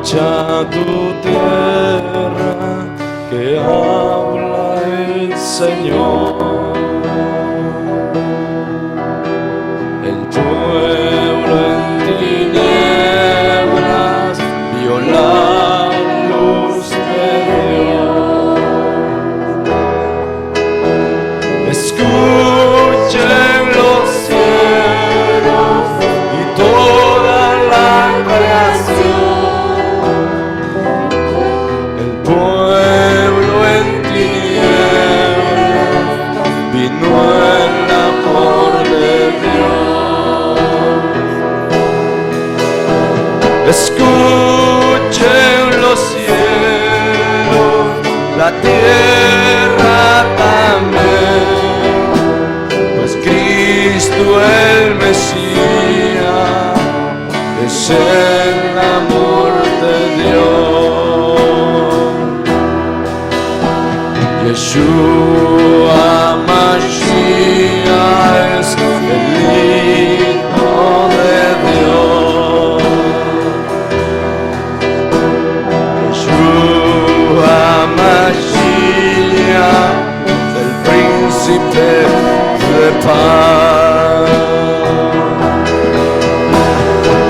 escucha tu tierra que habla el Señor. El pueblo en tinieblas vio la luz de Dios. Escuchen los cielos y toda la creación. El pueblo en tinieblas vino el amor de Dios. Escuchen los cielos, la tierra también, pues Cristo el Mesías es el amor de Dios. Yeshua Mashiach es el Hijo de Dios. Yeshua Mashiach, el príncipe de paz.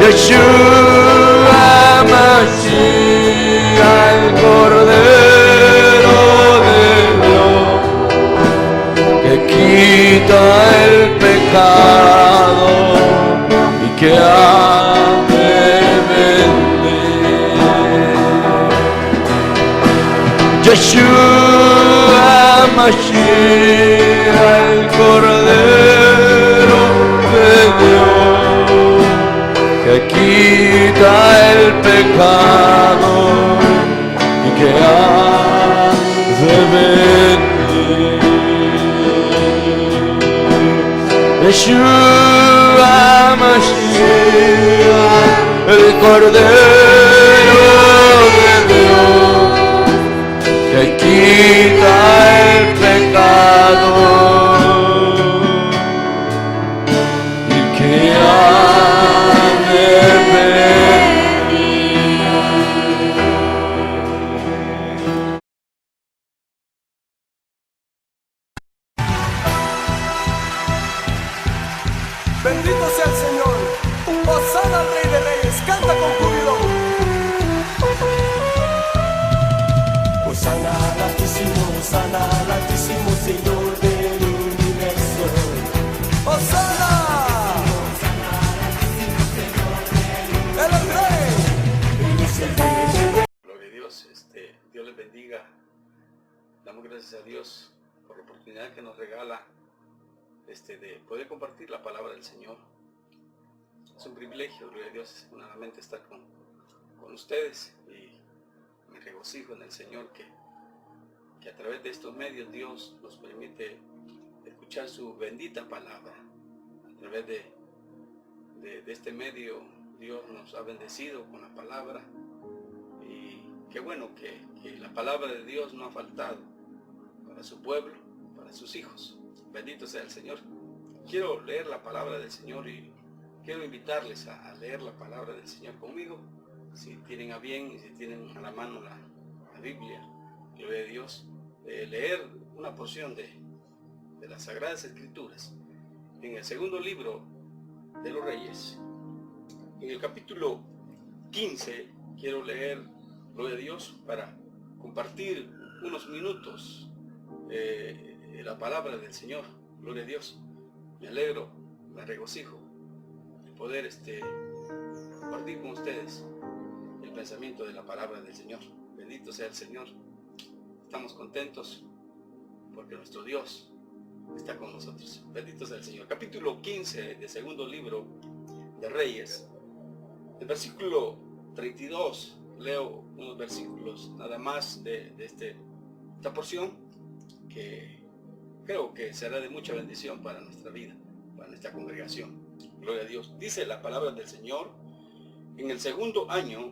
Yeshua Mashiach, el Cordero de Dios, que quita el pecado y que ha de venir. Yeshua Mashiach, el Cordero de Dios, que quita el pecado y que ha de venir. Yeshua Mashiach, el Cordero de Dios, que quita el pecado y que ha de venir. Bendito sea el Señor. Hosana al Rey de Reyes. Canta con júbilo. Hosana al Altísimo Señor del universo. Hosana. Él es el Rey. Gloria a Dios, Dios les bendiga. Damos gracias a Dios por la oportunidad que nos regala de poder compartir la palabra del Señor. Es un privilegio, gloria a Dios, nuevamente estar con ustedes, y me regocijo en el Señor que a través de estos medios Dios nos permite escuchar su bendita palabra. A través de este medio Dios nos ha bendecido con la palabra, y qué bueno que la palabra de Dios no ha faltado para su pueblo, para sus hijos. Bendito sea el Señor. Quiero leer la palabra del Señor y quiero invitarles a leer la palabra del Señor conmigo. Si tienen a bien y si tienen a la mano la Biblia, gloria a Dios, leer una porción de las Sagradas Escrituras en el segundo libro de los Reyes. En el capítulo 15 quiero leer, gloria a Dios, para compartir unos minutos la palabra del Señor. Gloria a Dios. Me alegro, me regocijo de poder compartir con ustedes el pensamiento de la palabra del Señor. Bendito sea el Señor. Estamos contentos porque nuestro Dios está con nosotros. Bendito sea el Señor. Capítulo 15 del segundo libro de Reyes. El versículo 32. Leo unos versículos nada más de esta porción que creo que será de mucha bendición para nuestra vida, para nuestra congregación. Gloria a Dios. Dice la palabra del Señor: en el segundo año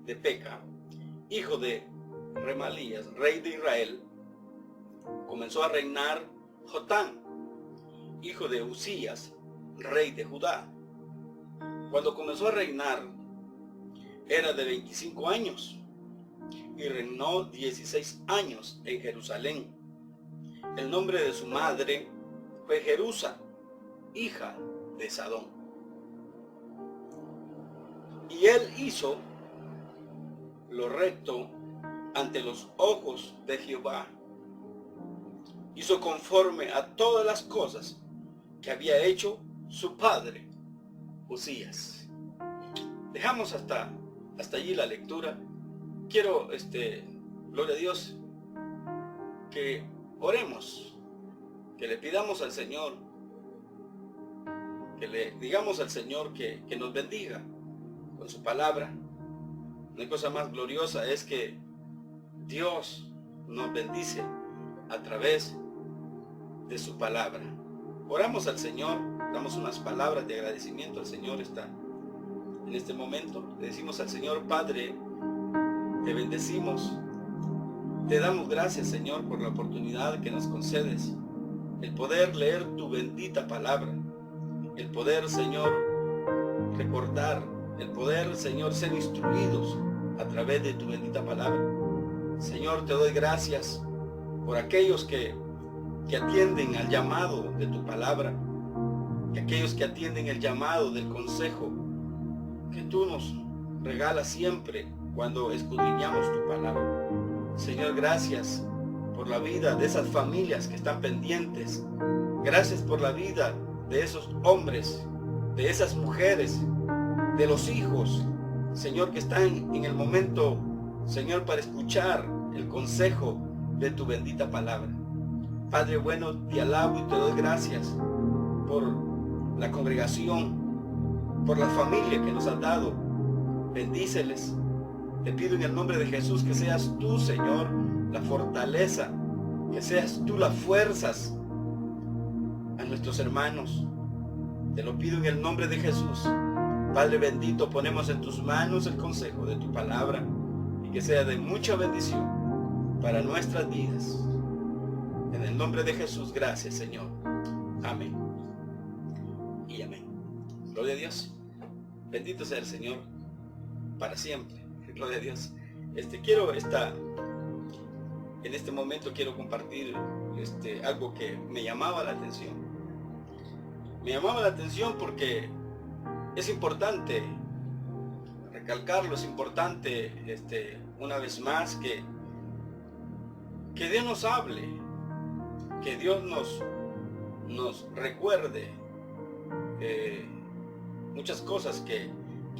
de Peca, hijo de Remalías, rey de Israel, comenzó a reinar Jotán, hijo de Uzías, rey de Judá. Cuando comenzó a reinar, era de 25 años y reinó 16 años en Jerusalén. El nombre de su madre fue Jerusa, hija de Sadón. Y él hizo lo recto ante los ojos de Jehová. Hizo conforme a todas las cosas que había hecho su padre Uzías. Dejamos hasta allí la lectura. Quiero, gloria a Dios, que oremos, que le pidamos al Señor, que le digamos al Señor que nos bendiga con su palabra. Una cosa más gloriosa es que Dios nos bendice a través de su palabra. Oramos al Señor, damos unas palabras de agradecimiento al Señor en este momento. Le decimos al Señor: Padre, te bendecimos, te damos gracias, Señor, por la oportunidad que nos concedes, el poder leer tu bendita palabra, el poder, Señor, recordar, el poder, Señor, ser instruidos a través de tu bendita palabra. Señor, te doy gracias por aquellos que atienden al llamado de tu palabra, aquellos que atienden el llamado del consejo que tú nos regalas siempre cuando escudriñamos tu palabra. Señor, gracias por la vida de esas familias que están pendientes. Gracias por la vida de esos hombres, de esas mujeres, de los hijos, Señor, que están en el momento, Señor, para escuchar el consejo de tu bendita palabra. Padre bueno, te alabo y te doy gracias por la congregación, por la familia que nos has dado. Bendíceles. Te pido en el nombre de Jesús que seas tú, Señor, la fortaleza, que seas tú las fuerzas a nuestros hermanos. Te lo pido en el nombre de Jesús. Padre bendito, ponemos en tus manos el consejo de tu palabra y que sea de mucha bendición para nuestras vidas. En el nombre de Jesús, gracias, Señor. Amén. Y amén. Gloria a Dios. Bendito sea el Señor para siempre. Gloria a Dios. En este momento quiero compartir algo que me llamaba la atención. Me llamaba la atención porque es importante recalcarlo, es importante una vez más que Dios nos hable, que Dios nos recuerde muchas cosas que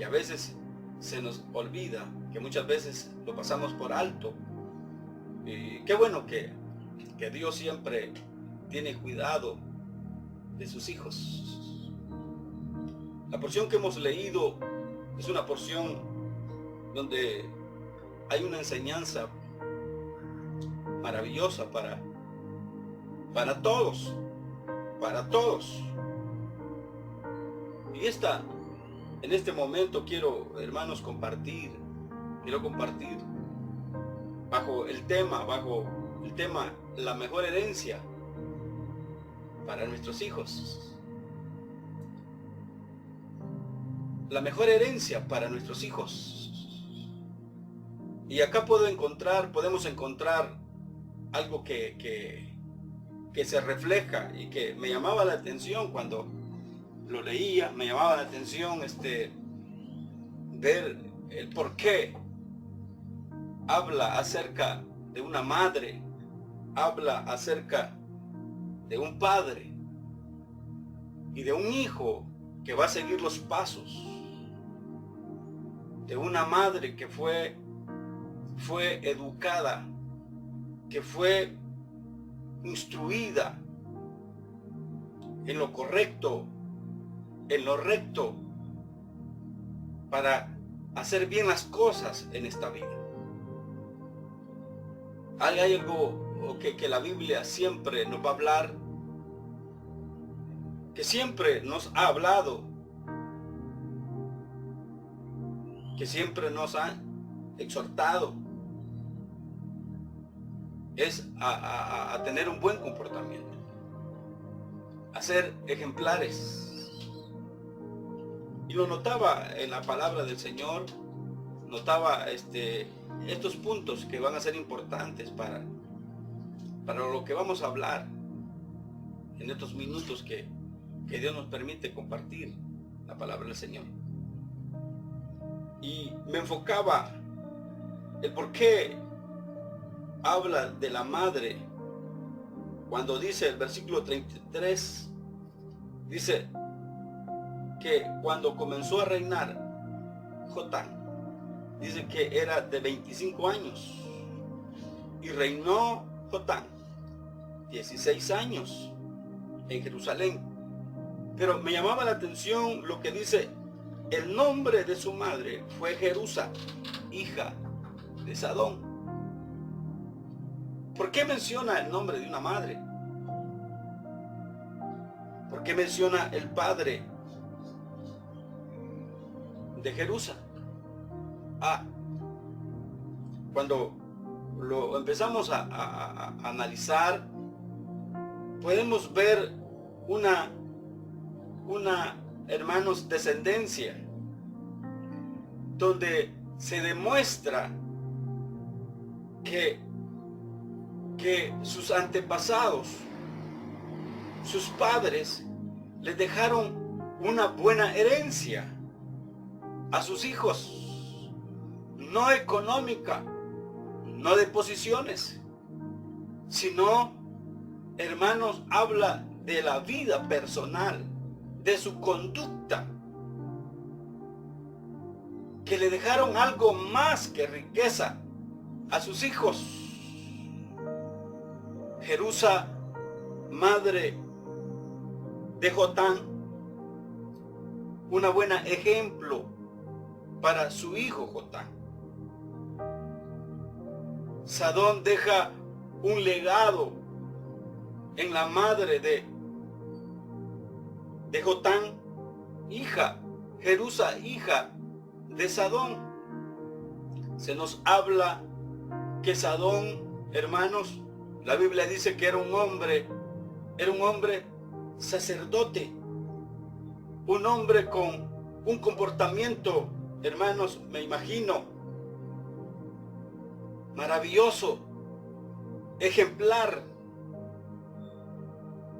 a veces se nos olvida, que muchas veces lo pasamos por alto. Y qué bueno que Dios siempre tiene cuidado de sus hijos. La porción que hemos leído es una porción donde hay una enseñanza maravillosa para todos, Y en este momento quiero, hermanos, compartir bajo el tema la mejor herencia para nuestros hijos. La mejor herencia para nuestros hijos. Y acá podemos encontrar algo que se refleja y que me llamaba la atención cuando lo leía. Me llamaba la atención ver el por qué habla acerca de una madre, habla acerca de un padre y de un hijo que va a seguir los pasos de una madre que fue educada, que fue instruida en lo correcto, en lo recto, para hacer bien las cosas en esta vida. Hay algo que la Biblia siempre nos va a hablar, que siempre nos ha hablado, que siempre nos ha exhortado, es a tener un buen comportamiento, a ser ejemplares. Y lo notaba en la palabra del Señor, notaba estos puntos que van a ser importantes para lo que vamos a hablar en estos minutos que Dios nos permite compartir la palabra del Señor. Y me enfocaba el por qué habla de la madre cuando dice el versículo 33, dice que cuando comenzó a reinar Jotán, dice que era de 25 años y reinó Jotán 16 años en Jerusalén. Pero me llamaba la atención lo que dice: el nombre de su madre fue Jerusa, hija de Sadón. ¿Por qué menciona el nombre de una madre? ¿Por qué menciona el padre de Jerusa? Cuando lo empezamos a analizar, podemos ver una hermanos, descendencia, donde se demuestra que sus antepasados, sus padres, les dejaron una buena herencia a sus hijos, no económica, no de posiciones, sino, hermanos, habla de la vida personal, de su conducta, que le dejaron algo más que riqueza a sus hijos. Jerusa, madre de Jotán, una buena ejemplo para su hijo Jotán. Sadón deja un legado en la madre de Jotán, hija, Jerusa, hija de Sadón. Se nos habla que Sadón, hermanos, la Biblia dice que era un hombre sacerdote, un hombre con un comportamiento, hermanos, me imagino, maravilloso, ejemplar,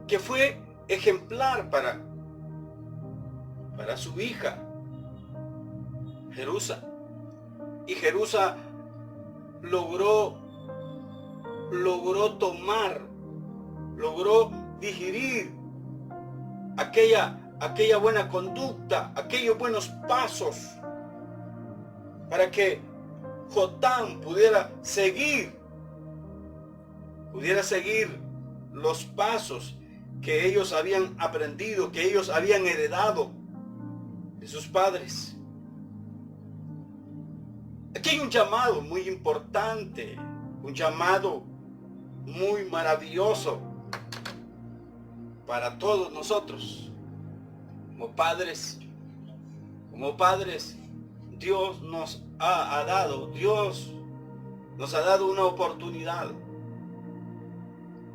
que fue ejemplar para su hija Jerusa. Y Jerusa logró digerir aquella buena conducta, aquellos buenos pasos, para que Jotán pudiera seguir los pasos que ellos habían aprendido, que ellos habían heredado de sus padres. Aquí hay un llamado muy importante, un llamado muy maravilloso para todos nosotros. Como padres, Dios nos ha dado una oportunidad.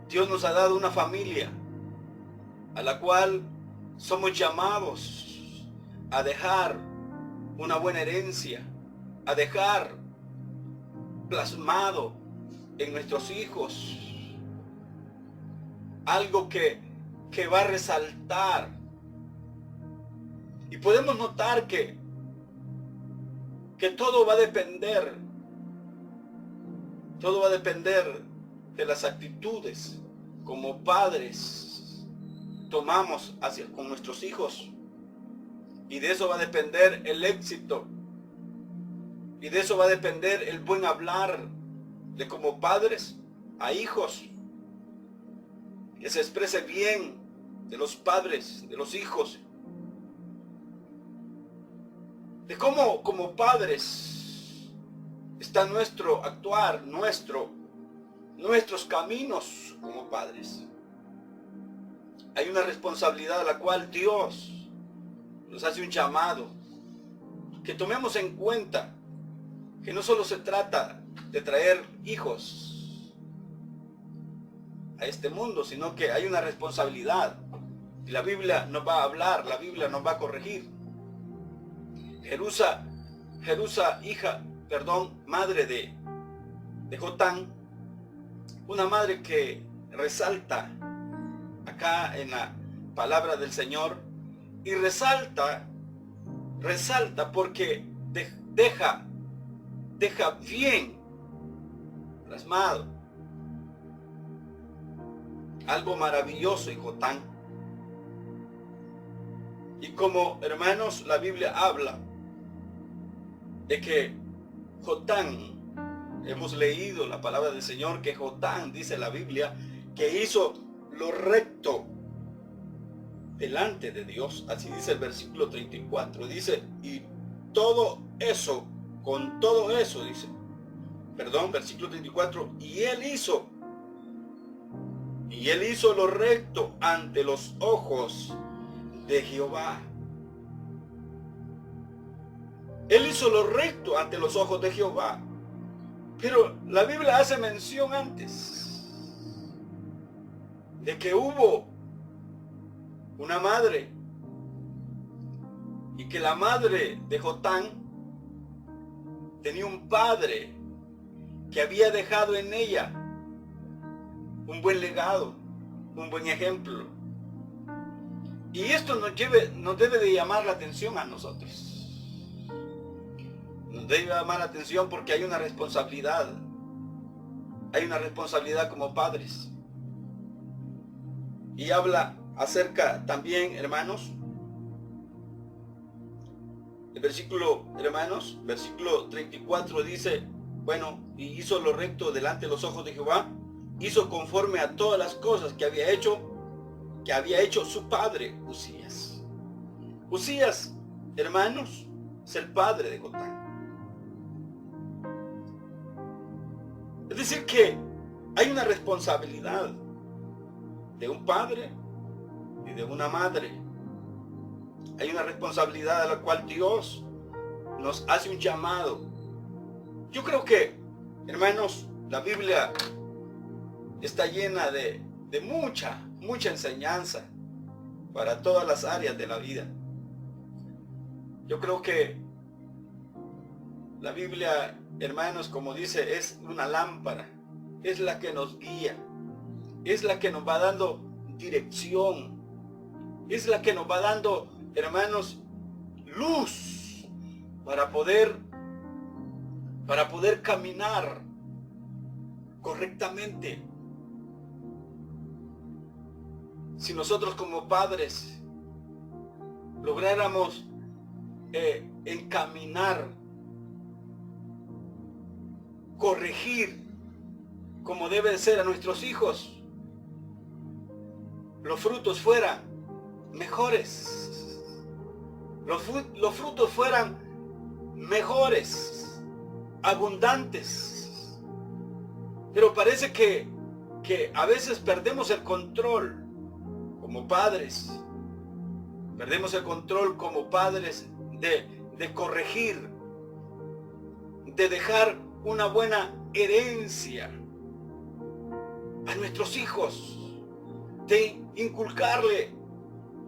Dios nos ha dado una familia a la cual somos llamados a dejar una buena herencia, a dejar plasmado en nuestros hijos algo que va a resaltar. Y podemos notar que todo va a depender de las actitudes como padres tomamos con nuestros hijos. Y de eso va a depender el éxito. Y de eso va a depender el buen hablar de como padres a hijos. Que se exprese bien de los padres, de los hijos. De cómo como padres está nuestro actuar, nuestros caminos como padres. Hay una responsabilidad a la cual Dios nos hace un llamado. Que tomemos en cuenta que no solo se trata de traer hijos a este mundo, sino que hay una responsabilidad. Y la Biblia nos va a hablar, la Biblia nos va a corregir. Jerusa, hija madre de Jotán, una madre que resalta acá en la palabra del Señor, y resalta porque deja bien plasmado algo maravilloso en Jotán. Y como, hermanos, la Biblia habla de que Jotán, hemos leído la palabra del Señor, que Jotán, dice la Biblia, que hizo lo recto delante de Dios. Así dice el versículo 34. Dice, y todo eso, con todo eso, dice, versículo 34, y él hizo lo recto ante los ojos de Jehová. Él hizo lo recto ante los ojos de Jehová. Pero la Biblia hace mención antes de que hubo una madre, y que la madre de Jotán tenía un padre que había dejado en ella un buen legado, un buen ejemplo. Y esto nos debe de llamar la atención a nosotros. Nos debe llamar la atención porque hay una responsabilidad. Hay una responsabilidad como padres. Y habla acerca también, hermanos, el versículo 34 dice, bueno, y hizo lo recto delante de los ojos de Jehová, hizo conforme a todas las cosas que había hecho su padre Uzías. Uzías, hermanos, es el padre de Jotán. Es decir que hay una responsabilidad de un padre y de una madre. Hay una responsabilidad a la cual Dios nos hace un llamado. Yo creo que, hermanos, la Biblia está llena de mucha enseñanza para todas las áreas de la vida. Yo creo que la Biblia, hermanos, como dice, es una lámpara, es la que nos guía, es la que nos va dando dirección, es la que nos va dando, hermanos, luz para poder caminar correctamente. Si nosotros como padres lográramos encaminar, corregir como debe de ser a nuestros hijos, los frutos fueran mejores, los frutos fueran mejores, abundantes. Pero parece que a veces perdemos el control como padres, perdemos el control como padres de corregir, de dejar una buena herencia a nuestros hijos, de inculcarle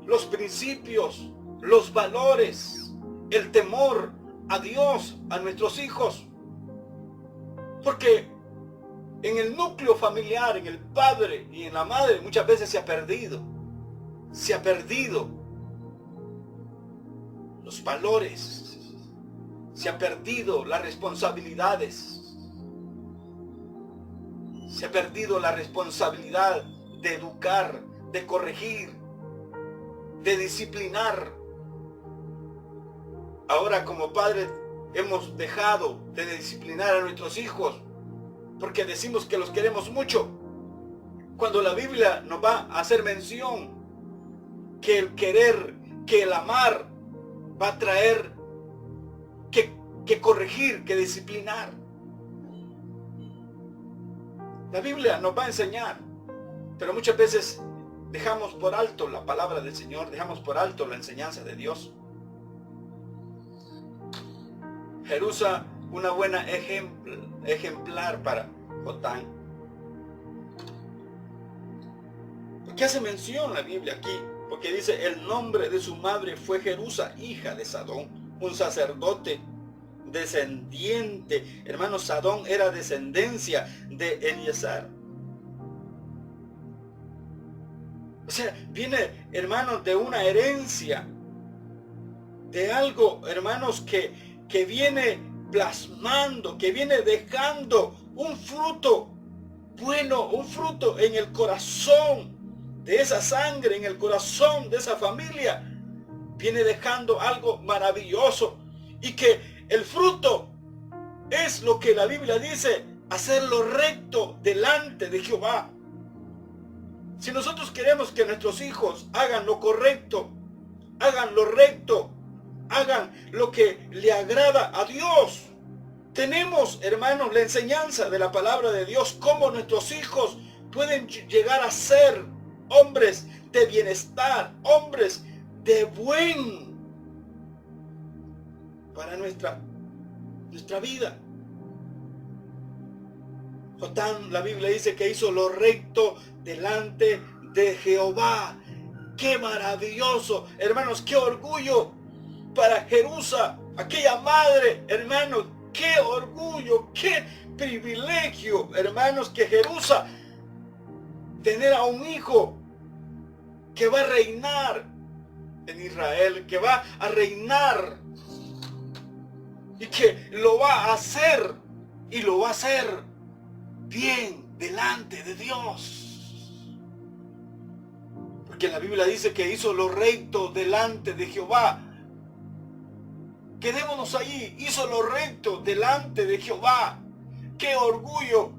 los principios, los valores, el temor a Dios a nuestros hijos. Porque en el núcleo familiar, en el padre y en la madre, muchas veces se ha perdido los valores, se ha perdido las responsabilidades, se ha perdido la responsabilidad de educar, de corregir, de disciplinar. Ahora como padres hemos dejado de disciplinar a nuestros hijos porque decimos que los queremos mucho, cuando la Biblia nos va a hacer mención que el querer, que el amar va a traer que corregir, que disciplinar. La Biblia nos va a enseñar, pero muchas veces dejamos por alto la palabra del Señor, dejamos por alto la enseñanza de Dios. Jerusa, una buena ejemplar para Jotán. ¿Por qué hace mención la Biblia aquí? Porque dice, el nombre de su madre fue Jerusa, hija de Sadón, un sacerdote descendiente. Hermanos, Adón era descendencia de Eliezer. O sea, viene, hermanos, de una herencia, de algo, hermanos, que viene plasmando, que viene dejando un fruto bueno, un fruto en el corazón de esa sangre, en el corazón de esa familia. Viene dejando algo maravilloso, y que el fruto es lo que la Biblia dice: hacerlo recto delante de Jehová. Si nosotros queremos que nuestros hijos hagan lo correcto, hagan lo recto, hagan lo que le agrada a Dios, tenemos, hermanos, la enseñanza de la palabra de Dios, cómo nuestros hijos pueden llegar a ser hombres de bienestar, hombres de buen para nuestra vida. Jotán, la Biblia dice que hizo lo recto delante de Jehová. ¡Qué maravilloso! Hermanos, qué orgullo para Jerusa, aquella madre, hermanos. ¡Qué orgullo! ¡Qué privilegio, hermanos, que Jerusa tener a un hijo que va a reinar en Israel, que va a reinar y que lo va a hacer, y lo va a hacer bien delante de Dios? Porque la Biblia dice que hizo lo recto delante de Jehová. Quedémonos allí. Hizo lo recto delante de Jehová. ¡Qué orgullo!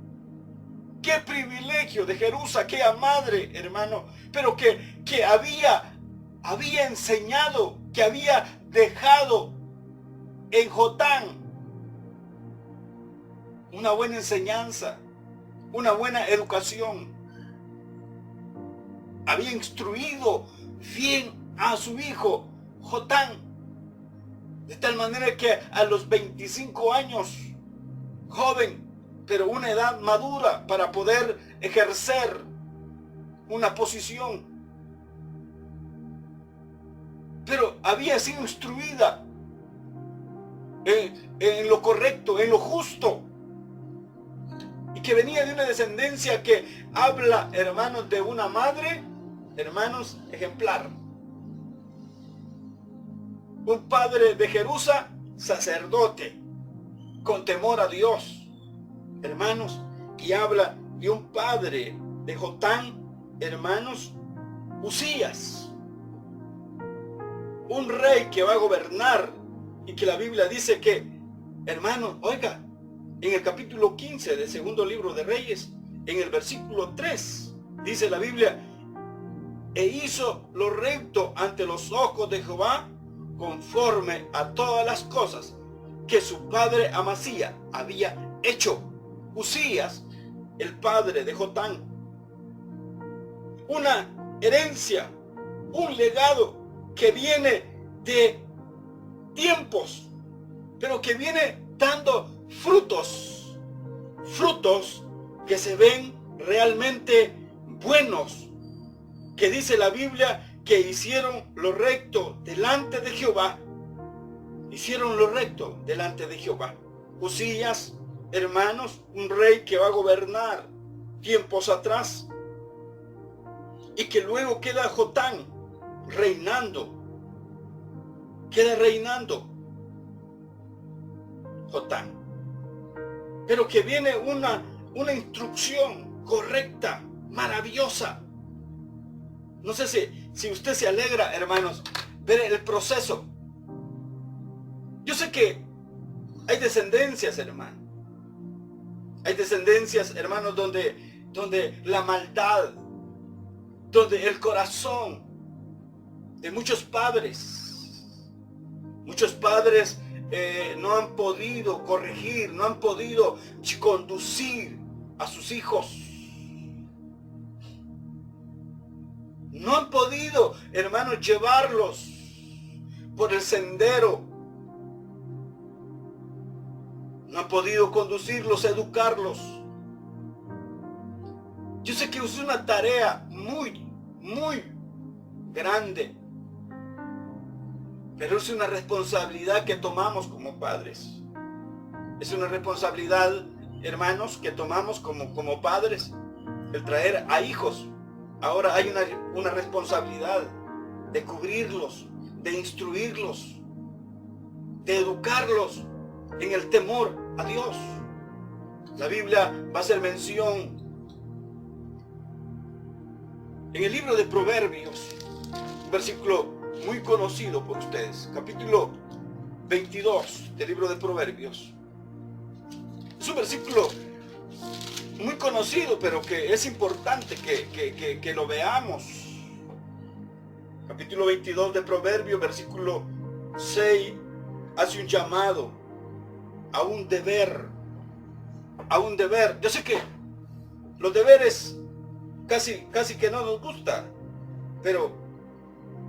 ¡Qué privilegio de Jerusa, aquella madre, hermano! Pero que había enseñado, que había dejado en Jotán una buena enseñanza, una buena educación. Había instruido bien a su hijo Jotán, de tal manera que a los 25 años, joven, pero una edad madura para poder ejercer una posición, pero había sido instruida en lo correcto, en lo justo, y que venía de una descendencia que habla, hermanos, de una madre, hermanos, ejemplar. Un padre de Jerusa, sacerdote, con temor a Dios, hermanos, y habla de un padre de Jotán, hermanos, Usías, un rey que va a gobernar, y que la Biblia dice que, hermanos, oiga, en el capítulo 15 del segundo libro de Reyes, en el versículo 3, dice la Biblia: e hizo lo recto ante los ojos de Jehová, conforme a todas las cosas que su padre Amasía había hecho. Usías, el padre de Jotán. Una herencia, un legado que viene de tiempos, pero que viene dando frutos que se ven realmente buenos, que dice la Biblia que hicieron lo recto delante de Jehová. Hicieron lo recto delante de Jehová. Usías, hermanos, un rey que va a gobernar tiempos atrás, y que luego queda Jotán reinando. Queda reinando Jotán. Pero que viene una instrucción correcta, maravillosa. No sé si usted se alegra, hermanos, ver el proceso. Yo sé que hay descendencias, hermano. Hay descendencias, hermanos, donde la maldad, donde el corazón de muchos padres no han podido corregir, no han podido conducir a sus hijos. No han podido, hermanos, llevarlos por el sendero. No han podido conducirlos, educarlos. Yo sé que es una tarea muy, muy grande, pero es una responsabilidad que tomamos como padres. Es una responsabilidad, hermanos, que tomamos como padres, el traer a hijos. Ahora hay una responsabilidad de cubrirlos, de instruirlos, de educarlos en el temor a Dios. La Biblia va a hacer mención en el libro de Proverbios, un versículo muy conocido por ustedes, capítulo 22 del libro de Proverbios. Es un versículo muy conocido, pero que es importante que lo veamos. Capítulo 22 de Proverbios, versículo 6, hace un llamado a un deber. A un deber. Yo sé que los deberes casi que no nos gusta, pero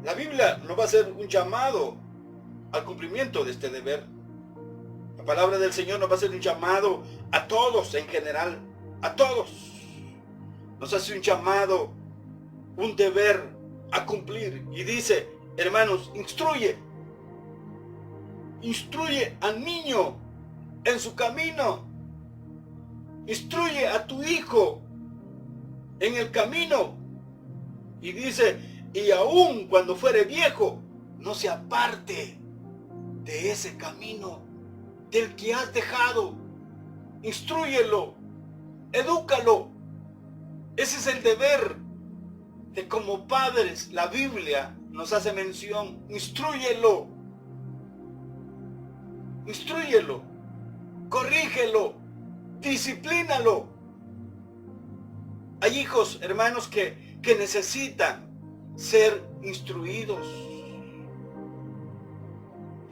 la Biblia nos va a hacer un llamado al cumplimiento de este deber. La palabra del Señor nos va a hacer un llamado a todos en general, a todos. Nos hace un llamado, un deber a cumplir. Y dice, hermanos, instruye al niño en su camino. Instruye a tu hijo en el camino. Y dice, y aun cuando fuere viejo, no se aparte de ese camino del que has dejado. Instrúyelo, edúcalo. Ese es el deber de como padres. La Biblia nos hace mención. Instrúyelo, corrígelo, disciplínalo. Hay hijos, hermanos, que necesitan ser instruidos.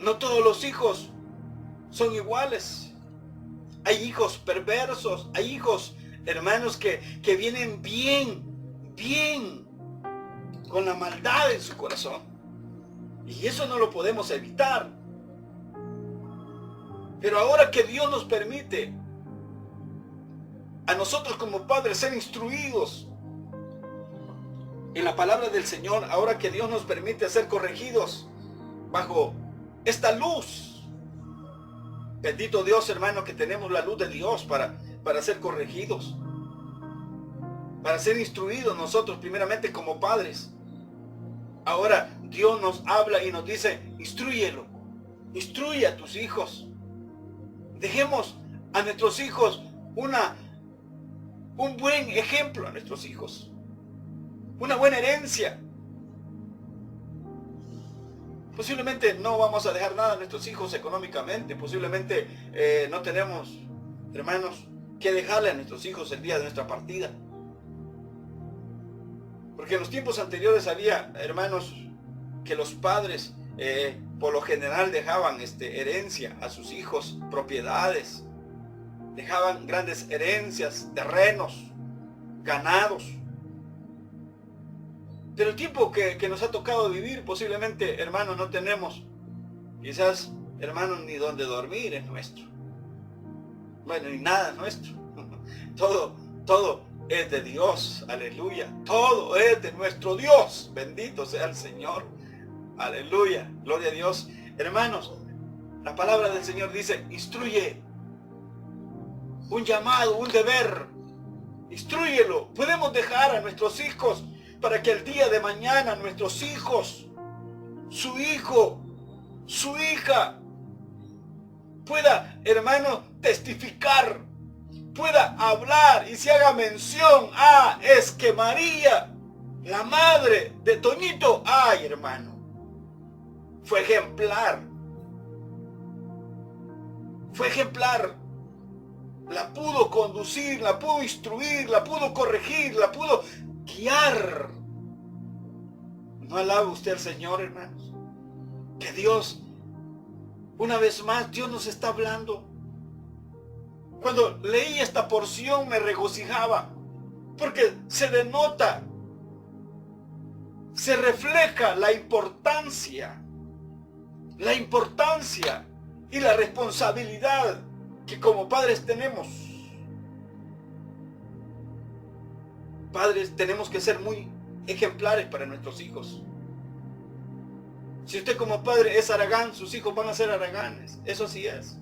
No todos los hijos son iguales. Hay hijos perversos, hay hijos, hermanos, que vienen bien con la maldad en su corazón. Y eso no lo podemos evitar. Pero ahora que Dios nos permite a nosotros como padres ser instruidos en la palabra del Señor, ahora que Dios nos permite ser corregidos bajo esta luz. Bendito Dios, hermano, que tenemos la luz de Dios para ser corregidos, para ser instruidos nosotros primeramente como padres. Ahora Dios nos habla y nos dice, instrúyelo, instruye a tus hijos. Dejemos a nuestros hijos un buen ejemplo a nuestros hijos, una buena herencia. Posiblemente no vamos a dejar nada a nuestros hijos económicamente, posiblemente no tenemos, hermanos, que dejarle a nuestros hijos el día de nuestra partida. Porque en los tiempos anteriores había, hermanos, que los padres por lo general dejaban herencia a sus hijos, propiedades, dejaban grandes herencias, terrenos, ganados. Pero el tiempo que nos ha tocado vivir, posiblemente, hermanos, no tenemos, quizás, hermanos, ni donde dormir es nuestro. Bueno, ni nada es nuestro. Todo es de Dios, aleluya. Todo es de nuestro Dios. Bendito sea el Señor. Aleluya, gloria a Dios. Hermanos, la palabra del Señor dice, instruye. Un llamado, un deber. Instrúyelo. Podemos dejar a nuestros hijos para que el día de mañana nuestros hijos, su hijo, su hija, pueda, hermano, testificar, pueda hablar y se haga mención, es que María, la madre de Toñito, hermano, fue ejemplar, la pudo conducir, la pudo instruir, la pudo corregir, la pudo guiar. ¿No alaba usted al Señor, hermanos? Que Dios, una vez más, Dios nos está hablando. Cuando leí esta porción me regocijaba, porque se denota, se refleja la importancia y la responsabilidad que como padres tenemos. Padres, tenemos que ser muy ejemplares para nuestros hijos. Si usted como padre es haragán, sus hijos van a ser haraganes. Eso sí es.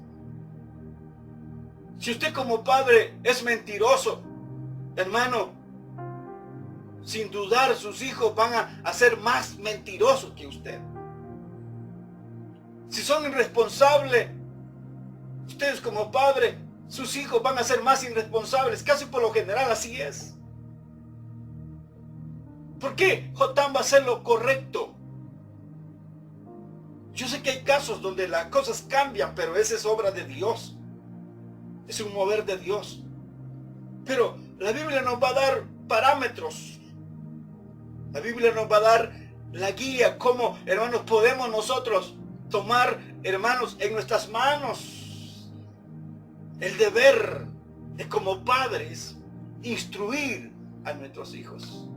Si usted como padre es mentiroso, hermano, sin dudar sus hijos van a ser más mentirosos que usted. Si son irresponsables, ustedes como padre, sus hijos van a ser más irresponsables. Casi por lo general así es. ¿Por qué Jotam va a hacer lo correcto? Yo sé que hay casos donde las cosas cambian, pero esa es obra de Dios. Es un mover de Dios. Pero la Biblia nos va a dar parámetros. La Biblia nos va a dar la guía, cómo, hermanos, podemos nosotros tomar, hermanos, en nuestras manos el deber de como padres instruir a nuestros hijos.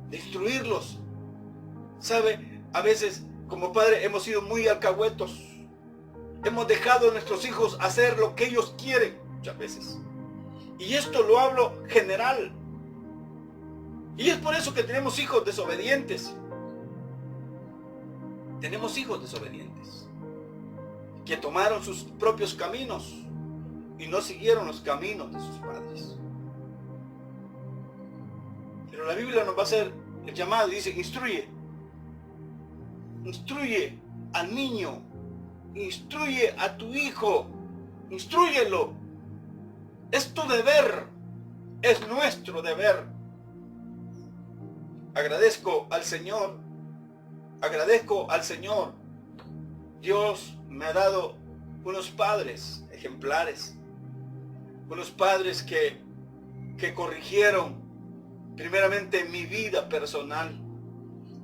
De instruirlos. ¿Sabe? A veces como padres hemos sido muy alcahuetos. Hemos dejado a nuestros hijos hacer lo que ellos quieren muchas veces. Y esto lo hablo general. Y es por eso que tenemos hijos desobedientes. Tenemos hijos desobedientes. Que tomaron sus propios caminos y no siguieron los caminos de sus padres. Pero la Biblia nos va a hacer el llamado y dice, instruye. Instruye al niño. Instruye a tu hijo. Instrúyelo. Es tu deber. Es nuestro deber. Agradezco al Señor. Agradezco al Señor. Dios me ha dado unos padres ejemplares. Unos padres que corrigieron primeramente mi vida personal.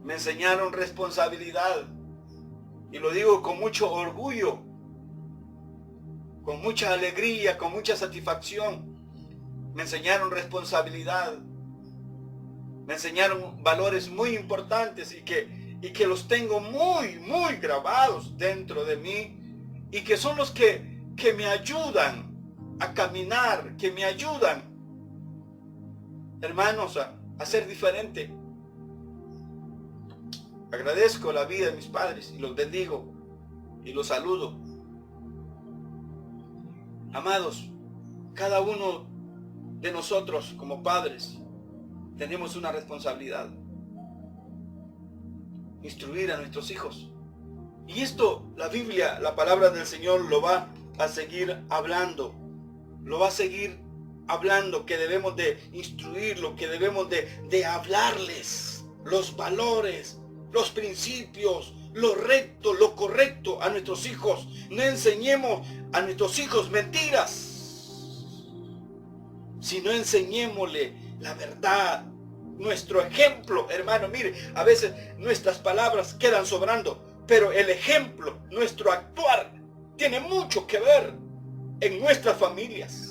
Me enseñaron responsabilidad. Y lo digo con mucho orgullo, con mucha alegría, con mucha satisfacción. Me enseñaron responsabilidad. Me enseñaron valores muy importantes y que los tengo muy, muy grabados dentro de mí. Y que son los que me ayudan a caminar, que me ayudan, hermanos, a ser diferente. Agradezco la vida de mis padres y los bendigo y los saludo. Amados, cada uno de nosotros como padres tenemos una responsabilidad. Instruir a nuestros hijos. Y esto, la Biblia, la palabra del Señor lo va a seguir hablando. Lo va a seguir hablando, que debemos de instruirlo, que debemos de hablarles los valores, los principios, lo recto, lo correcto a nuestros hijos. No enseñemos a nuestros hijos mentiras, sino enseñémosle la verdad. Nuestro ejemplo, hermano, mire, a veces nuestras palabras quedan sobrando, pero el ejemplo, nuestro actuar, tiene mucho que ver en nuestras familias.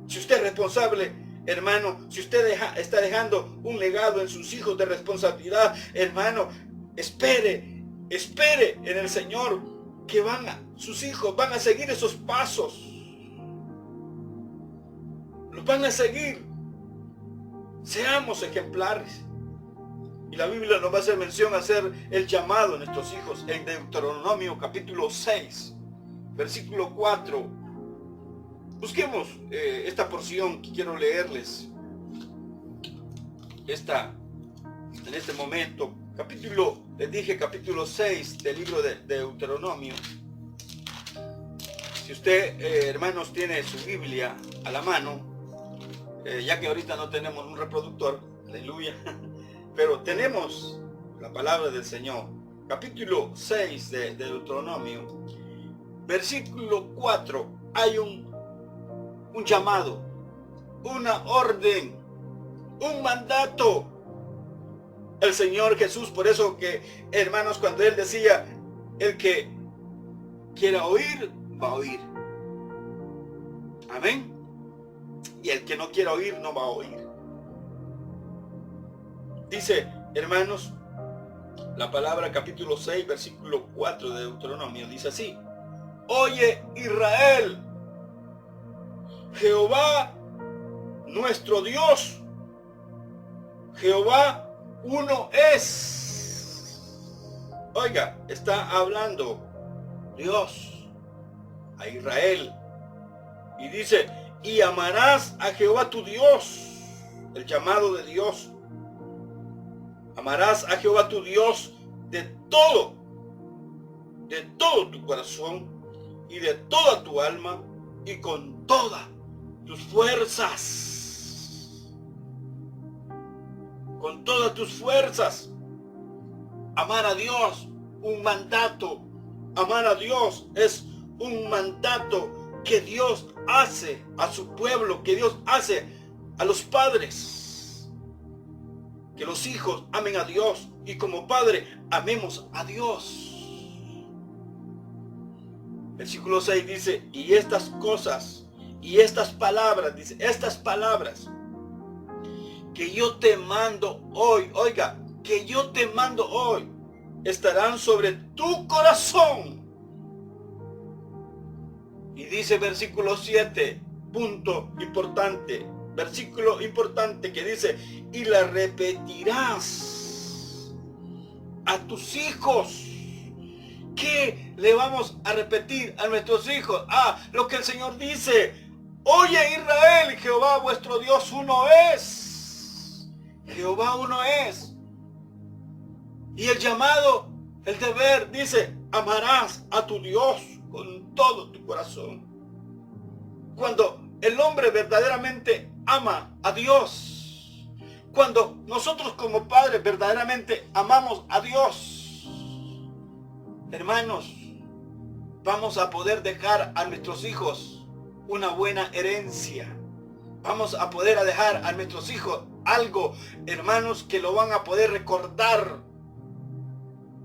Si usted es responsable, hermano, si usted está dejando un legado en sus hijos de responsabilidad, hermano, espere en el Señor que sus hijos van a seguir esos pasos. Los van a seguir. Seamos ejemplares. Y la Biblia nos va a hacer mención a hacer el llamado a nuestros hijos en Deuteronomio capítulo 6, versículo 4. Busquemos esta porción que quiero leerles. En este momento, les dije capítulo 6 del libro de Deuteronomio. Si usted, hermanos, tiene su Biblia a la mano, ya que ahorita no tenemos un reproductor, aleluya, pero tenemos la palabra del Señor. Capítulo 6 de Deuteronomio, versículo 4, hay un llamado, una orden, un mandato. El Señor Jesús, por eso que, hermanos, cuando Él decía, el que quiera oír, va a oír. Amén. Y el que no quiera oír, no va a oír. Dice, hermanos, la palabra capítulo 6, versículo 4 de Deuteronomio, dice así: oye Israel, Jehová nuestro Dios, Jehová uno es. Oiga, está hablando Dios. a Israel. Y dice, y amarás a Jehová tu Dios, el llamado de Dios. Amarás a Jehová tu Dios de todo tu corazón y de toda tu alma y con todas tus fuerzas. Con todas tus fuerzas. Amar a Dios, un mandato. Amar a Dios es un mandato que Dios hace a su pueblo, que Dios hace a los padres. Que los hijos amen a Dios y como padre amemos a Dios. Versículo 6 dice, y estas cosas, y estas palabras, dice, estas palabras que yo te mando hoy, oiga, que yo te mando hoy, estarán sobre tu corazón. Y dice versículo 7, punto importante, versículo importante que dice, y la repetirás a tus hijos. ¿Qué le vamos a repetir a nuestros hijos? Lo que el Señor dice, oye Israel, Jehová vuestro Dios uno es. Jehová uno es. Y el llamado, el deber, dice, amarás a tu Dios con todo tu corazón. Cuando el hombre verdaderamente ama a Dios, cuando nosotros como padres verdaderamente amamos a Dios, hermanos, vamos a poder dejar a nuestros hijos una buena herencia. Vamos a poder dejar a nuestros hijos algo, hermanos, que lo van a poder recordar.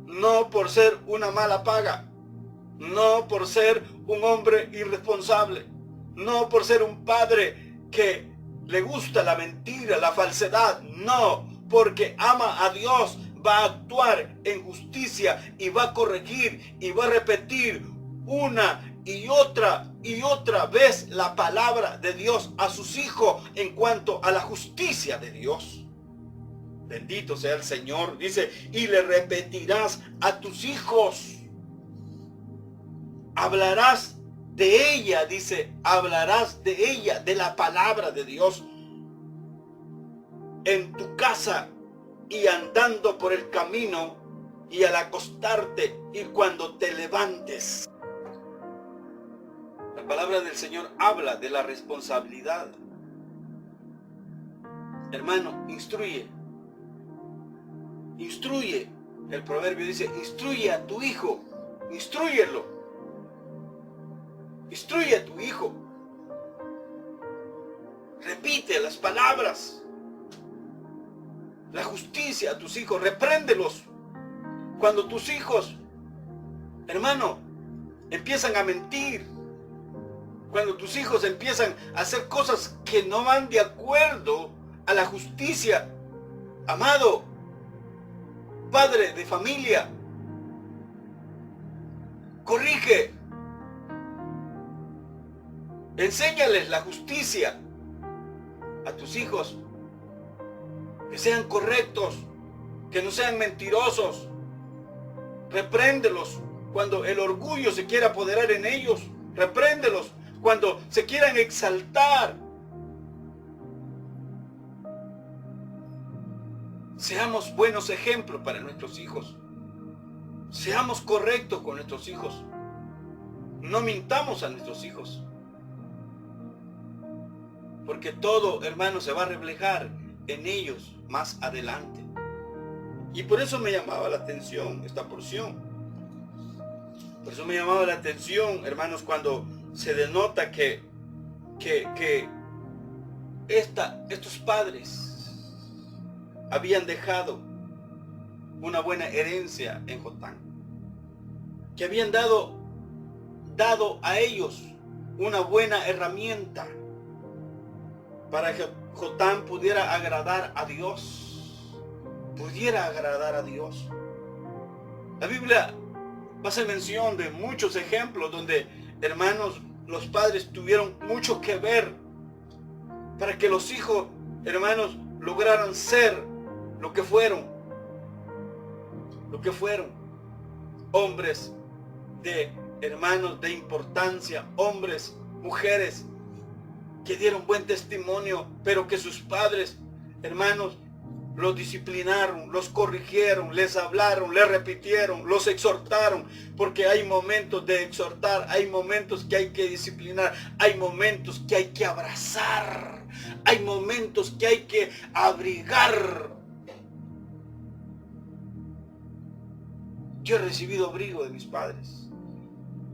No por ser una mala paga, no por ser un hombre irresponsable, no por ser un padre que le gusta la mentira, la falsedad, no, porque ama a Dios, va a actuar en justicia y va a corregir y va a repetir una y otra vez la palabra de Dios a sus hijos en cuanto a la justicia de Dios. Bendito sea el Señor. Dice, y le repetirás a tus hijos. Hablarás de ella, dice, hablarás de ella, de la palabra de Dios en tu casa y andando por el camino y al acostarte y cuando te levantes. La palabra del Señor habla de la responsabilidad. Hermano, instruye. Instruye. El proverbio dice, instruye a tu hijo. Instrúyelo. Instruye a tu hijo. Repite las palabras. La justicia a tus hijos. Repréndelos. Cuando tus hijos, hermano, empiezan a mentir. Cuando tus hijos empiezan a hacer cosas que no van de acuerdo a la justicia. Amado padre de familia, corrige. Enséñales la justicia a tus hijos. Que sean correctos, que no sean mentirosos. Repréndelos cuando el orgullo se quiera apoderar en ellos. Repréndelos cuando se quieran exaltar. Seamos buenos ejemplos para nuestros hijos. Seamos correctos con nuestros hijos. No mintamos a nuestros hijos. Porque todo, hermano, se va a reflejar en ellos más adelante. Y por eso me llamaba la atención esta porción. Por eso me llamaba la atención, hermanos, cuando se denota que estos padres habían dejado una buena herencia en Jotán. Que habían dado a ellos una buena herramienta para que Jotán pudiera agradar a Dios. Pudiera agradar a Dios. La Biblia hace mención de muchos ejemplos donde, hermanos, los padres tuvieron mucho que ver para que los hijos, hermanos, lograran ser lo que fueron hombres de hermanos, de importancia, hombres, mujeres, que dieron buen testimonio, pero que sus padres, hermanos, los disciplinaron, los corrigieron, les hablaron, les repitieron, los exhortaron, porque hay momentos de exhortar, hay momentos que hay que disciplinar, hay momentos que hay que abrazar, hay momentos que hay que abrigar. Yo he recibido abrigo de mis padres,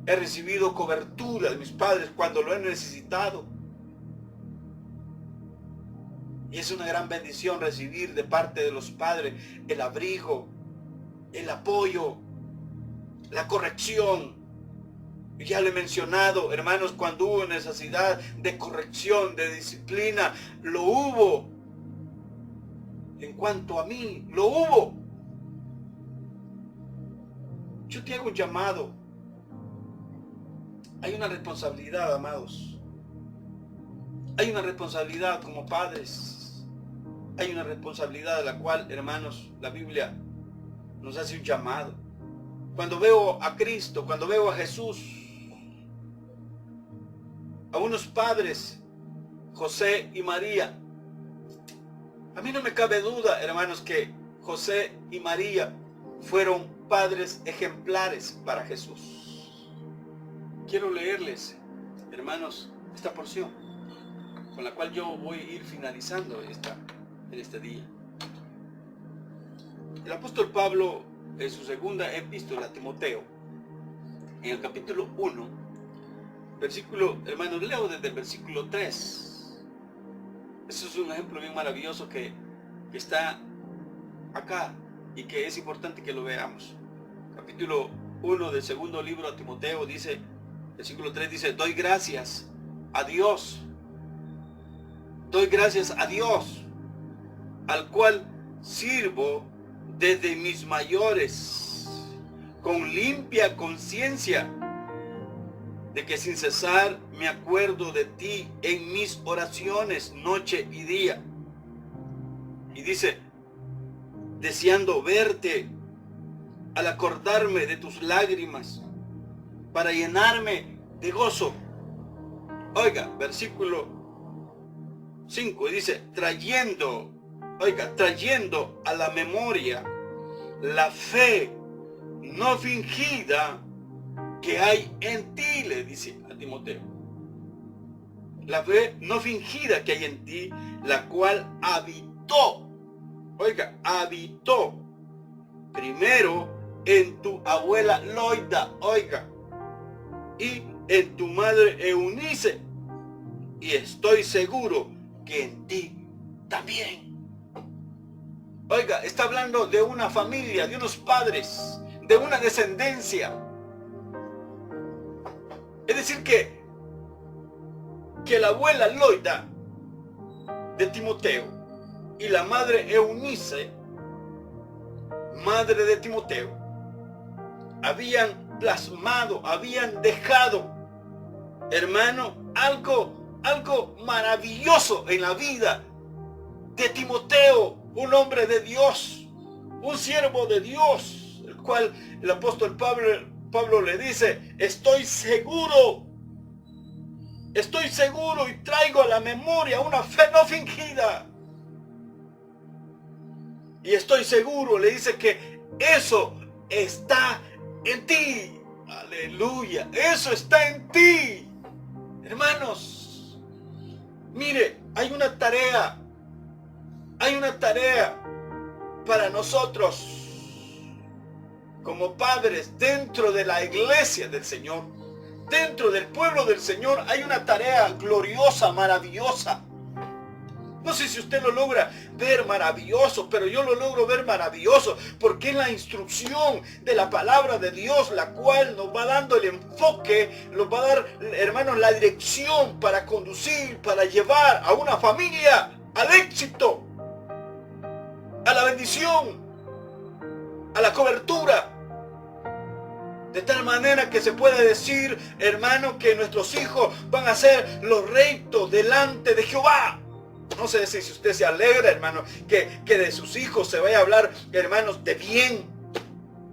he recibido cobertura de mis padres cuando lo he necesitado. Y es una gran bendición recibir de parte de los padres el abrigo, el apoyo, la corrección. Ya lo he mencionado, hermanos, cuando hubo necesidad de corrección, de disciplina, lo hubo. En cuanto a mí, lo hubo. Yo te hago un llamado. Hay una responsabilidad, amados. Hay una responsabilidad como padres. Hay una responsabilidad a la cual, hermanos, la Biblia nos hace un llamado. Cuando veo a Cristo, cuando veo a Jesús, a unos padres, José y María, a mí no me cabe duda, hermanos, que José y María fueron padres ejemplares para Jesús. Quiero leerles, hermanos, esta porción con la cual yo voy a ir finalizando en este día. El apóstol Pablo, en su segunda epístola a Timoteo, en el capítulo 1, versículo, hermanos, leo desde el versículo 3. Eso es un ejemplo bien maravilloso que está acá y que es importante que lo veamos. Capítulo 1 del segundo libro a Timoteo dice, versículo 3 dice, doy gracias a Dios, al cual sirvo desde mis mayores, con limpia conciencia, de que sin cesar me acuerdo de ti en mis oraciones noche y día. Y dice, deseando verte, al acordarme de tus lágrimas, para llenarme de gozo. Oiga, versículo 5 dice, trayendo a la memoria la fe no fingida que hay en ti, le dice a Timoteo. La fe no fingida que hay en ti, la cual habitó primero en tu abuela Loida, y en tu madre Eunice, y estoy seguro que en ti también. Está hablando de una familia, de unos padres, de una descendencia. Es decir que la abuela Loida de Timoteo y la madre Eunice, madre de Timoteo, habían plasmado, habían dejado, hermano, algo maravilloso en la vida de Timoteo, un hombre de Dios, un siervo de Dios, el cual el apóstol Pablo le dice, estoy seguro y traigo a la memoria una fe no fingida. Y estoy seguro, le dice, que eso está en ti. Aleluya, eso está en ti. Hermanos, mire, hay una tarea para nosotros como padres dentro de la iglesia del Señor, dentro del pueblo del Señor. Hay una tarea gloriosa, maravillosa. No sé si usted lo logra ver maravilloso, pero yo lo logro ver maravilloso porque es la instrucción de la palabra de Dios, la cual nos va dando el enfoque, nos va a dar, hermanos, la dirección para conducir, para llevar a una familia al éxito, a la bendición, a la cobertura. De tal manera que se puede decir, hermano, que nuestros hijos van a ser los rectos delante de Jehová. No sé si usted se alegra, hermano, que de sus hijos se vaya a hablar, hermanos, de bien.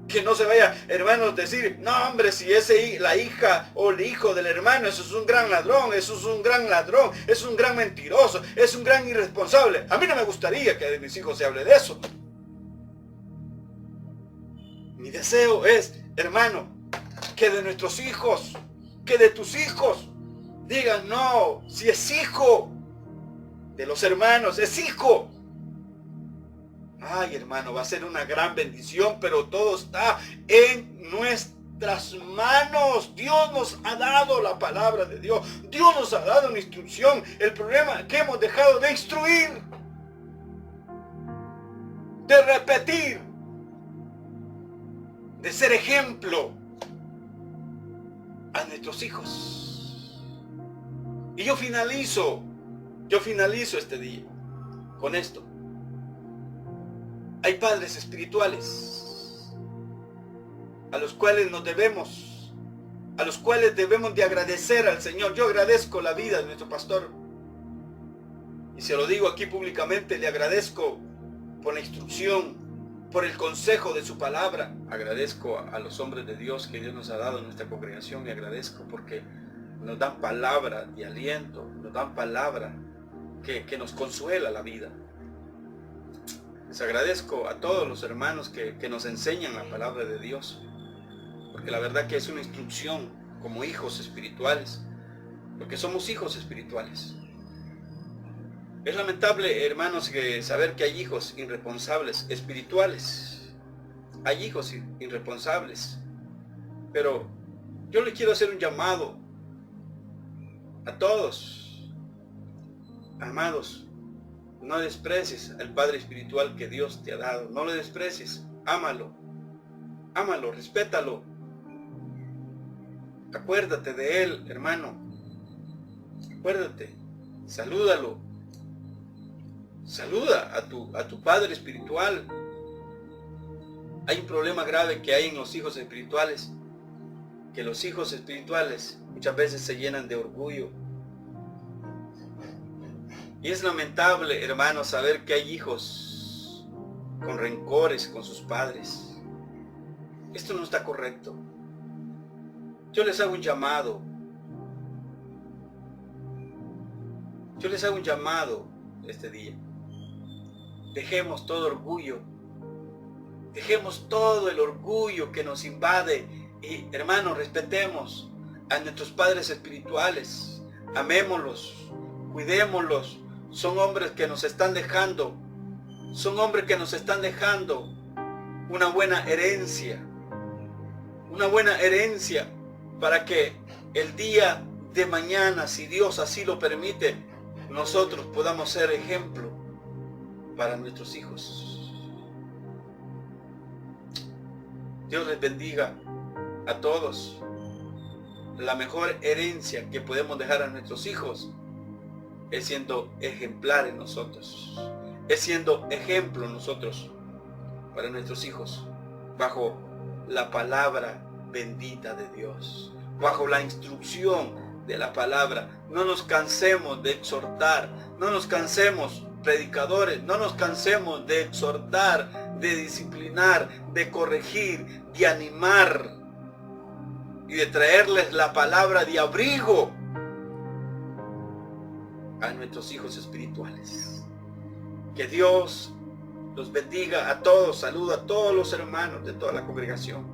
Que no se vaya, hermanos, decir, no hombre, si la hija o el hijo del hermano, eso es un gran ladrón, eso es un gran ladrón, es un gran mentiroso, es un gran irresponsable. A mí no me gustaría que de mis hijos se hable de eso. Mi deseo es, hermano, que de nuestros hijos, que de tus hijos, digan, no, si es hijo de los hermanos, es hijo. Ay, hermano, va a ser una gran bendición, pero todo está en nuestras manos. Dios nos ha dado la palabra de Dios. Dios nos ha dado una instrucción. El problema es que hemos dejado de instruir, de repetir, de ser ejemplo a nuestros hijos. Y yo finalizo este día con esto. Hay padres espirituales a los cuales debemos de agradecer al Señor. Yo agradezco la vida de nuestro pastor. Y se lo digo aquí públicamente, le agradezco por la instrucción, por el consejo de su palabra. Agradezco a los hombres de Dios que Dios nos ha dado en nuestra congregación. Le agradezco porque nos dan palabra de aliento, nos dan palabra que nos consuela la vida. Les agradezco a todos los hermanos que nos enseñan la palabra de Dios, porque la verdad que es una instrucción como hijos espirituales, porque somos hijos espirituales. Es lamentable, hermanos, saber que hay hijos irresponsables espirituales. Hay hijos irresponsables. Pero yo le quiero hacer un llamado a todos. Amados, no desprecies al Padre espiritual que Dios te ha dado. No lo desprecies. Ámalo. Ámalo, respétalo. Acuérdate de él, hermano. Acuérdate. Salúdalo. Saluda a tu Padre espiritual. Hay un problema grave que hay en los hijos espirituales. Que los hijos espirituales muchas veces se llenan de orgullo. Y es lamentable, hermanos, saber que hay hijos con rencores con sus padres. Esto no está correcto. Yo les hago un llamado. Yo les hago un llamado este día. Dejemos todo orgullo. Dejemos todo el orgullo que nos invade. Y, hermanos, respetemos a nuestros padres espirituales. Amémoslos. Cuidémoslos. Son hombres que nos están dejando. Son hombres que nos están dejando una buena herencia. Una buena herencia para que el día de mañana, si Dios así lo permite, nosotros podamos ser ejemplo para nuestros hijos. Dios les bendiga a todos. La mejor herencia que podemos dejar a nuestros hijos es siendo ejemplares nosotros. Es siendo ejemplo nosotros para nuestros hijos, bajo la palabra bendita de Dios, bajo la instrucción de la palabra. No nos cansemos de exhortar, no nos cansemos, predicadores, no nos cansemos de exhortar, de disciplinar, de corregir, de animar y de traerles la palabra de abrigo a nuestros hijos espirituales. Que Dios los bendiga a todos. Saludo a todos los hermanos de toda la congregación.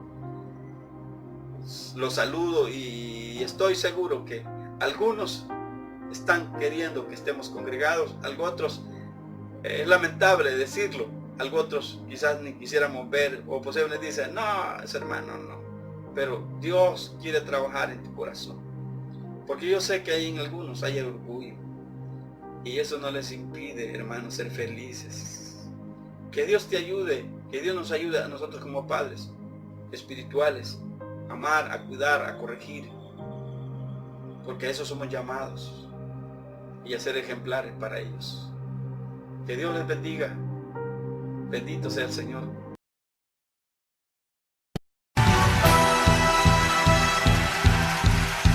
Los saludo y estoy seguro que algunos están queriendo que estemos congregados, algo otros, es lamentable decirlo, algo otros quizás ni quisiéramos ver, o posiblemente dicen, no, ese hermano no. Pero Dios quiere trabajar en tu corazón, porque yo sé que hay en algunos hay orgullo, y eso no les impide, hermanos, ser felices. Que Dios te ayude, que Dios nos ayude a nosotros como padres espirituales, a amar, a cuidar, a corregir, porque a eso somos llamados, y a ser ejemplares para ellos. Que Dios les bendiga. Bendito sea el Señor.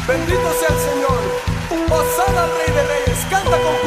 Bendito sea el Señor. Hosana al Rey de Reyes. Canta con